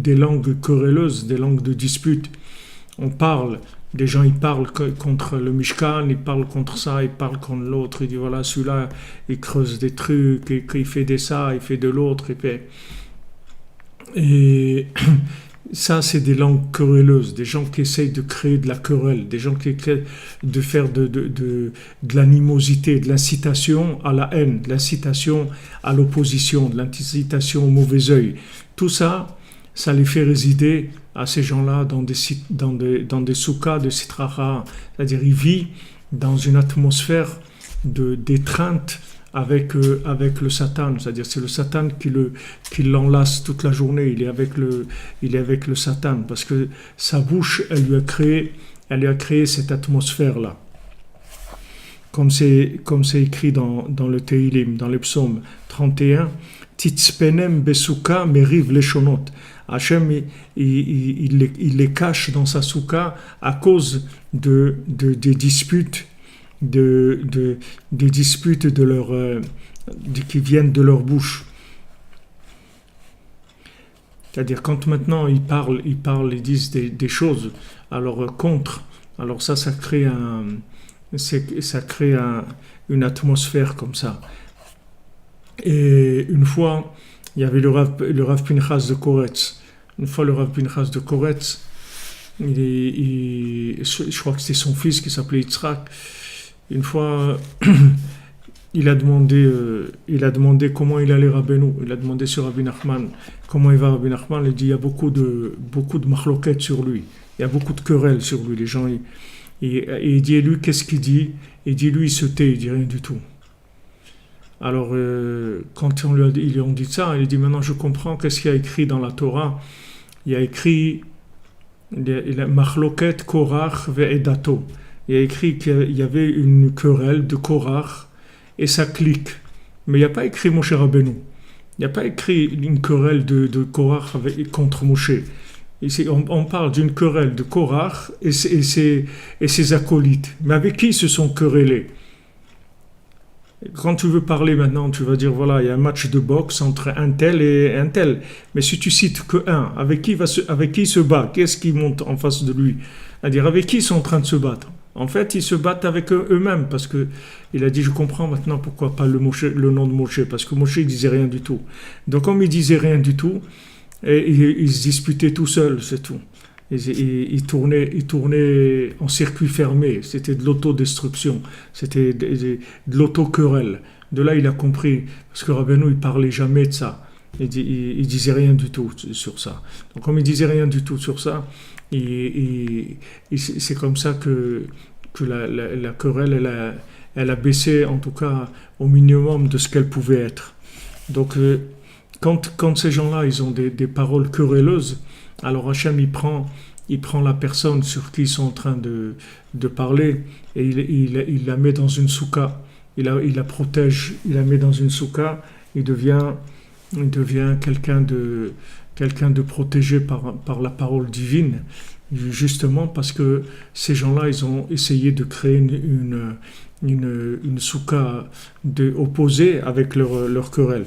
des langues querelleuses, des langues de dispute. On parle, des gens ils parlent contre le Mishkan, ils parlent contre ça, ils parlent contre l'autre, ils disent voilà, celui-là, il creuse des trucs, il fait de ça, il fait de l'autre, et ça, c'est des langues querelleuses, des gens qui essayent de créer de la querelle, des gens qui essayent de faire de l'animosité, de l'incitation à la haine, de l'incitation à l'opposition, de l'incitation au mauvais œil. Tout ça, ça les fait résider à ces gens-là dans des soukas de sitracha, c'est-à-dire ils vivent dans une atmosphère d'étreinte avec le Satan, c'est-à-dire c'est le Satan qui l'enlace toute la journée, il est avec le Satan, parce que sa bouche, elle lui a créé cette atmosphère-là. Comme c'est écrit dans le Teilim, dans les psaumes 31, Titzpenem besuka meriv leshonot. Hachem, il les cache dans sa souka à cause des disputes des disputes qui viennent de leur bouche. C'est-à-dire quand maintenant ils parlent, ils disent des choses, alors contre, alors ça crée une atmosphère comme ça. Et une fois, il y avait le Rav Pinchas de Koretz. Une fois, le Rav Pinchas de Koretz, je crois que c'était son fils qui s'appelait Yitzhak. Une fois, il a demandé comment il allait Rabbeinu. Il a demandé sur Rabbi Nachman comment il va Rabbi Nachman. Il dit il y a beaucoup de machloquettes sur lui. Il y a beaucoup de querelles sur lui. Les gens, il dit, et lui, qu'est-ce qu'il dit? Il dit, lui, il se tait, il dit rien du tout. Alors, quand ils lui ont dit ça, il dit, maintenant je comprends qu'est-ce qu'il y a écrit dans la Torah. Il y a écrit Machloket Korach ve'edato. Il y a écrit qu'il y avait une querelle de Korach et sa clique. Mais il n'y a pas écrit Moshe Rabbeinu. Il n'y a pas écrit une querelle de Korach contre Moshe. Ici, on parle d'une querelle de Korach et ses acolytes. Mais avec qui ils se sont querellés? Quand tu veux parler maintenant, tu vas dire voilà, il y a un match de boxe entre un tel et un tel. Mais si tu cites que un, avec qui il se bat? Qu'est-ce qui monte en face de lui? C'est-à-dire avec qui ils sont en train de se battre? En fait, ils se battent avec eux-mêmes parce que il a dit je comprends maintenant pourquoi pas le nom de Moshe, parce que Moshe il disait rien du tout. Donc comme il disait rien du tout, il se disputait tout seul, c'est tout. Il tournait en circuit fermé, c'était de l'autodestruction, c'était de l'auto-querelle. De là, il a compris, parce que Rabbeinu, il parlait jamais de ça. Il disait rien du tout sur ça. Donc, comme il disait rien du tout sur ça, c'est comme ça que la querelle, elle a baissé, en tout cas, au minimum de ce qu'elle pouvait être. Donc, quand ces gens-là, ils ont des paroles querelleuses, alors Hachem, il prend la personne sur qui ils sont en train de parler et il la met dans une souka. Il la protège, il la met dans une souka. Il devient quelqu'un de protégé par la parole divine, justement parce que ces gens-là, ils ont essayé de créer une souka opposée avec leur querelle.